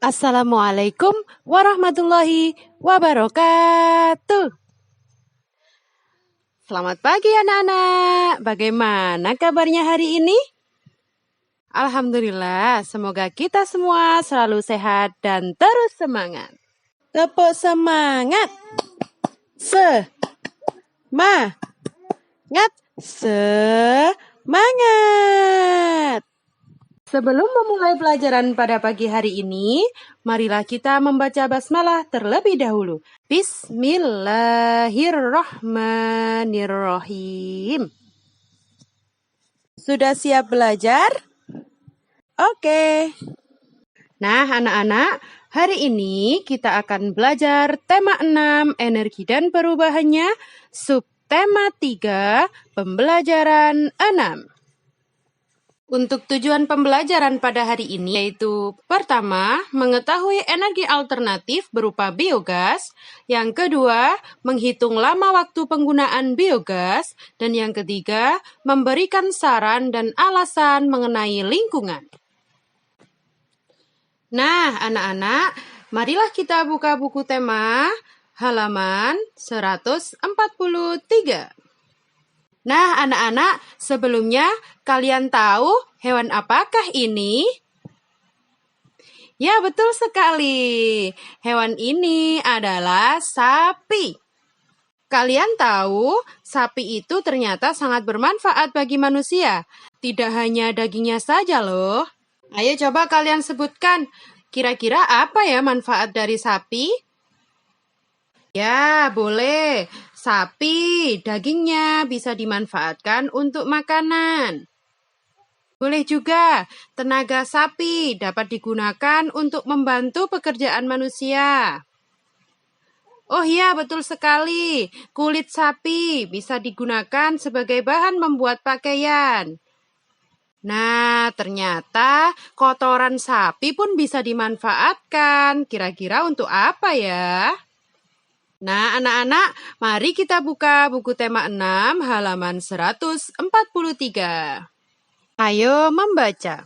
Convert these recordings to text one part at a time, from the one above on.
Assalamualaikum warahmatullahi wabarakatuh. Selamat pagi anak-anak. Bagaimana kabarnya hari ini? Alhamdulillah, semoga kita semua selalu sehat dan terus semangat. Tepuk semangat. Semangat. Semangat. Sebelum memulai pelajaran pada pagi hari ini, marilah kita membaca basmalah terlebih dahulu. Bismillahirrahmanirrahim. Sudah siap belajar? Oke. Nah, anak-anak, hari ini kita akan belajar tema 6, energi dan perubahannya, subtema 3, pembelajaran 6. Untuk tujuan pembelajaran pada hari ini yaitu pertama, mengetahui energi alternatif berupa biogas, yang kedua, menghitung lama waktu penggunaan biogas, dan yang ketiga, memberikan saran dan alasan mengenai lingkungan. Nah, anak-anak, marilah kita buka buku tema halaman 143. Nah, anak-anak, sebelumnya kalian tahu hewan apakah ini? Ya, betul sekali. Hewan ini adalah sapi. Kalian tahu, sapi itu ternyata sangat bermanfaat bagi manusia. Tidak hanya dagingnya saja loh. Ayo coba kalian sebutkan, kira-kira apa ya manfaat dari sapi? Ya, boleh. Sapi, dagingnya bisa dimanfaatkan untuk makanan. Boleh juga, tenaga sapi dapat digunakan untuk membantu pekerjaan manusia. Oh iya, betul sekali. Kulit sapi bisa digunakan sebagai bahan membuat pakaian. Nah, ternyata kotoran sapi pun bisa dimanfaatkan. Kira-kira untuk apa ya? Nah, anak-anak, mari kita buka buku tema 6 halaman 143. Ayo membaca.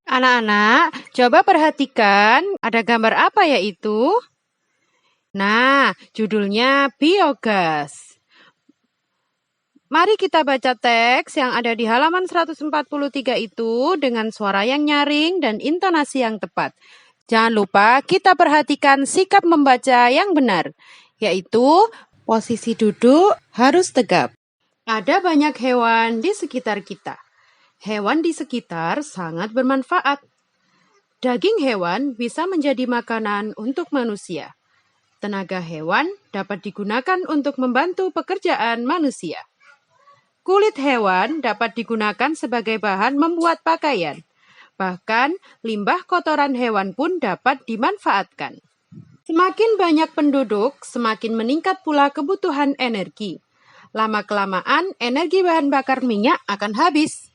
Anak-anak, coba perhatikan ada gambar apa ya itu? Nah, judulnya biogas. Mari kita baca teks yang ada di halaman 143 itu dengan suara yang nyaring dan intonasi yang tepat. Jangan lupa kita perhatikan sikap membaca yang benar, yaitu posisi duduk harus tegap. Ada banyak hewan di sekitar kita. Hewan di sekitar sangat bermanfaat. Daging hewan bisa menjadi makanan untuk manusia. Tenaga hewan dapat digunakan untuk membantu pekerjaan manusia. Kulit hewan dapat digunakan sebagai bahan membuat pakaian. Bahkan, limbah kotoran hewan pun dapat dimanfaatkan. Semakin banyak penduduk, semakin meningkat pula kebutuhan energi. Lama-kelamaan, energi bahan bakar minyak akan habis.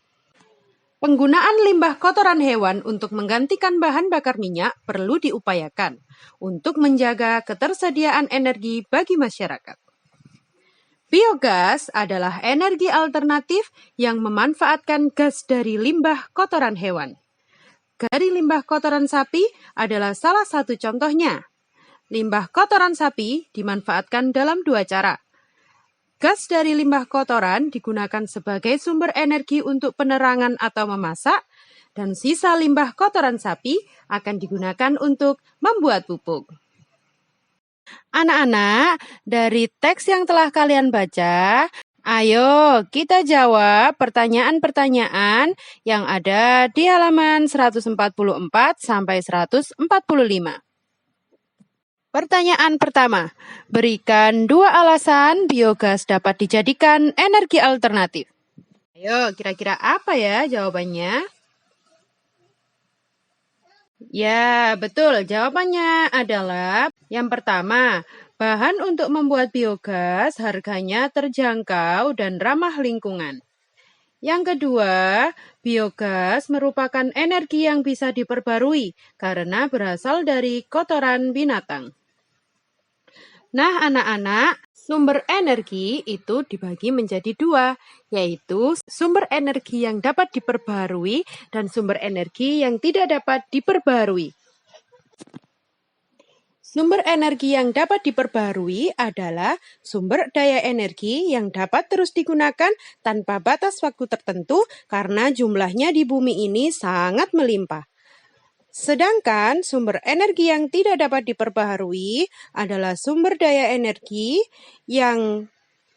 Penggunaan limbah kotoran hewan untuk menggantikan bahan bakar minyak perlu diupayakan untuk menjaga ketersediaan energi bagi masyarakat. Biogas adalah energi alternatif yang memanfaatkan gas dari limbah kotoran hewan. Dari limbah kotoran sapi adalah salah satu contohnya. Limbah kotoran sapi dimanfaatkan dalam dua cara. Gas dari limbah kotoran digunakan sebagai sumber energi untuk penerangan atau memasak, dan sisa limbah kotoran sapi akan digunakan untuk membuat pupuk. Anak-anak, dari teks yang telah kalian baca, ayo kita jawab pertanyaan-pertanyaan yang ada di halaman 144 sampai 145. Pertanyaan pertama, berikan 2 alasan biogas dapat dijadikan energi alternatif. Ayo, kira-kira apa ya jawabannya? Ya, betul. Jawabannya adalah yang pertama, bahan untuk membuat biogas harganya terjangkau dan ramah lingkungan. Yang kedua, biogas merupakan energi yang bisa diperbarui karena berasal dari kotoran binatang. Nah, anak-anak, sumber energi itu dibagi menjadi 2, yaitu sumber energi yang dapat diperbarui dan sumber energi yang tidak dapat diperbarui. Sumber energi yang dapat diperbaharui adalah sumber daya energi yang dapat terus digunakan tanpa batas waktu tertentu karena jumlahnya di bumi ini sangat melimpah. Sedangkan sumber energi yang tidak dapat diperbaharui adalah sumber daya energi yang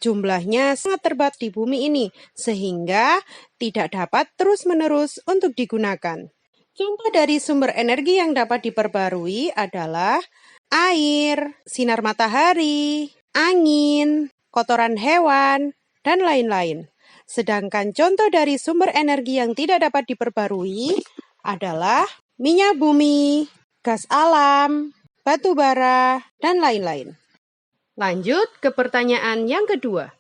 jumlahnya sangat terbatas di bumi ini, sehingga tidak dapat terus-menerus untuk digunakan. Contoh dari sumber energi yang dapat diperbarui adalah air, sinar matahari, angin, kotoran hewan, dan lain-lain. Sedangkan contoh dari sumber energi yang tidak dapat diperbarui adalah minyak bumi, gas alam, batu bara, dan lain-lain. Lanjut ke pertanyaan yang kedua.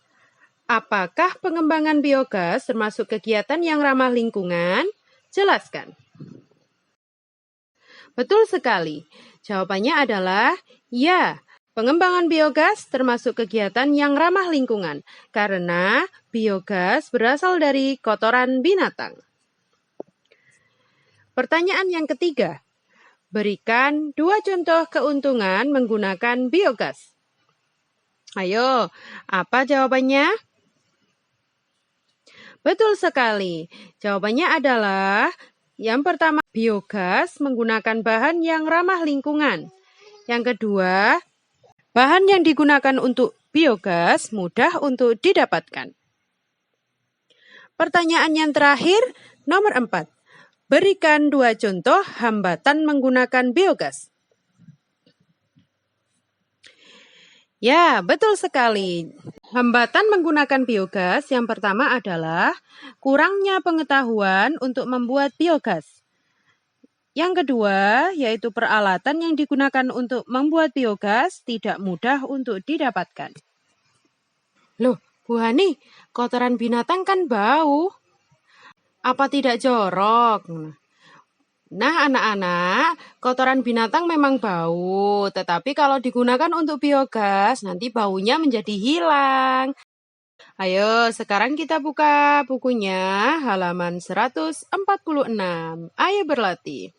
Apakah pengembangan biogas termasuk kegiatan yang ramah lingkungan? Jelaskan. Betul sekali. Jawabannya adalah ya. Pengembangan biogas termasuk kegiatan yang ramah lingkungan karena biogas berasal dari kotoran binatang. Pertanyaan yang ketiga. Berikan 2 contoh keuntungan menggunakan biogas. Ayo, apa jawabannya? Betul sekali. Jawabannya adalah yang pertama, biogas menggunakan bahan yang ramah lingkungan. Yang kedua, bahan yang digunakan untuk biogas mudah untuk didapatkan. Pertanyaan yang terakhir, nomor 4. Berikan 2 contoh hambatan menggunakan biogas. Ya, betul sekali. Hambatan menggunakan biogas yang pertama adalah kurangnya pengetahuan untuk membuat biogas. Yang kedua, yaitu peralatan yang digunakan untuk membuat biogas tidak mudah untuk didapatkan. Loh, Bu Hani, kotoran binatang kan bau. Apa tidak jorok? Nah, anak-anak, kotoran binatang memang bau, tetapi kalau digunakan untuk biogas, nanti baunya menjadi hilang. Ayo, sekarang kita buka bukunya, halaman 146. Ayo berlatih.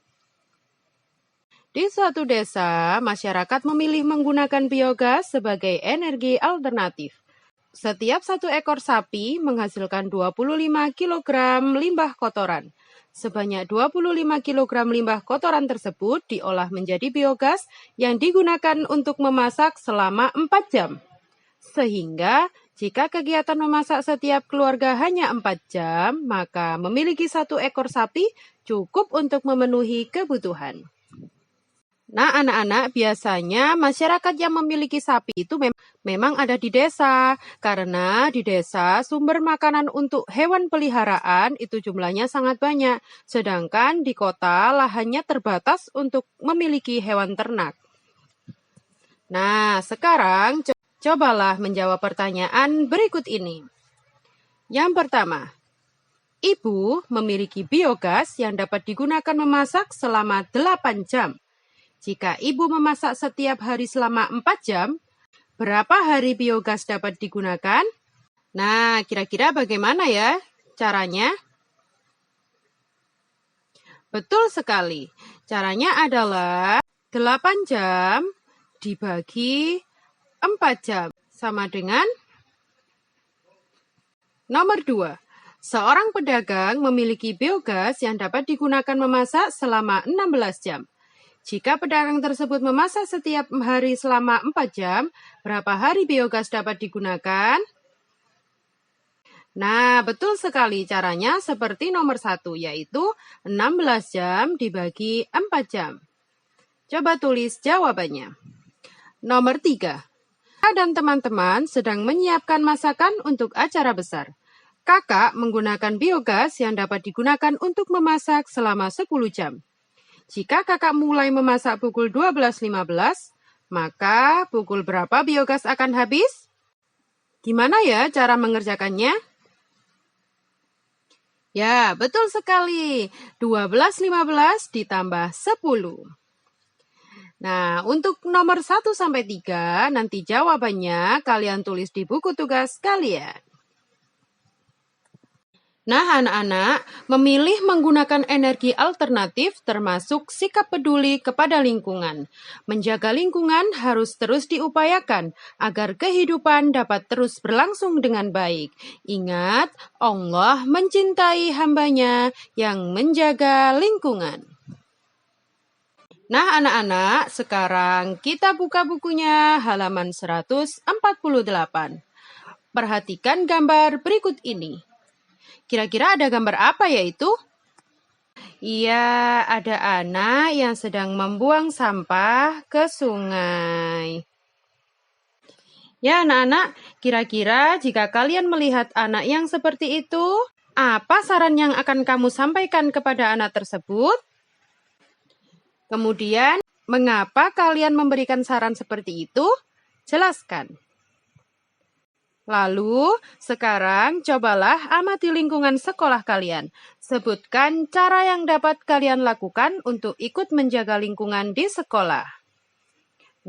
Di suatu desa, masyarakat memilih menggunakan biogas sebagai energi alternatif. Setiap 1 ekor sapi menghasilkan 25 kg limbah kotoran. Sebanyak 25 kg limbah kotoran tersebut diolah menjadi biogas yang digunakan untuk memasak selama 4 jam. Sehingga jika kegiatan memasak setiap keluarga hanya 4 jam, maka memiliki 1 ekor sapi cukup untuk memenuhi kebutuhan. Nah, anak-anak, biasanya masyarakat yang memiliki sapi itu memang ada di desa, karena di desa sumber makanan untuk hewan peliharaan itu jumlahnya sangat banyak, sedangkan di kota lahannya terbatas untuk memiliki hewan ternak. Nah, sekarang cobalah menjawab pertanyaan berikut ini. Yang pertama, ibu memiliki biogas yang dapat digunakan memasak selama 8 jam. Jika ibu memasak setiap hari selama 4 jam, berapa hari biogas dapat digunakan? Nah, kira-kira bagaimana ya caranya? Betul sekali. Caranya adalah 8 jam dibagi 4 jam. Sama dengan nomor 2. Seorang pedagang memiliki biogas yang dapat digunakan memasak selama 16 jam. Jika pedagang tersebut memasak setiap hari selama 4 jam, berapa hari biogas dapat digunakan? Nah, betul sekali caranya seperti nomor 1, yaitu 16 jam dibagi 4 jam. Coba tulis jawabannya. Nomor 3. Kakak dan teman-teman sedang menyiapkan masakan untuk acara besar. Kakak menggunakan biogas yang dapat digunakan untuk memasak selama 10 jam. Jika kakak mulai memasak pukul 12.15, maka pukul berapa biogas akan habis? Gimana ya cara mengerjakannya? Ya, betul sekali. 12.15 ditambah 10. Nah, untuk nomor 1-3, nanti jawabannya kalian tulis di buku tugas kalian. Nah, anak-anak, memilih menggunakan energi alternatif termasuk sikap peduli kepada lingkungan. Menjaga lingkungan harus terus diupayakan agar kehidupan dapat terus berlangsung dengan baik. Ingat, Allah mencintai hambanya yang menjaga lingkungan. Nah, anak-anak, sekarang kita buka bukunya halaman 148. Perhatikan gambar berikut ini. Kira-kira ada gambar apa ya itu? Iya, ada anak yang sedang membuang sampah ke sungai. Ya, anak-anak, kira-kira jika kalian melihat anak yang seperti itu, apa saran yang akan kamu sampaikan kepada anak tersebut? Kemudian, mengapa kalian memberikan saran seperti itu? Jelaskan. Lalu, sekarang cobalah amati lingkungan sekolah kalian. Sebutkan cara yang dapat kalian lakukan untuk ikut menjaga lingkungan di sekolah.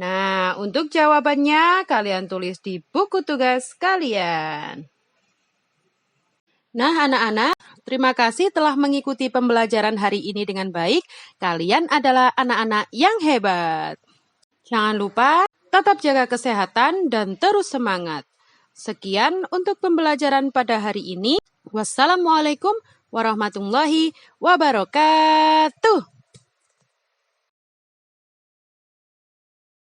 Nah, untuk jawabannya kalian tulis di buku tugas kalian. Nah, anak-anak, terima kasih telah mengikuti pembelajaran hari ini dengan baik. Kalian adalah anak-anak yang hebat. Jangan lupa tetap jaga kesehatan dan terus semangat. Sekian untuk pembelajaran pada hari ini. Wassalamualaikum warahmatullahi wabarakatuh.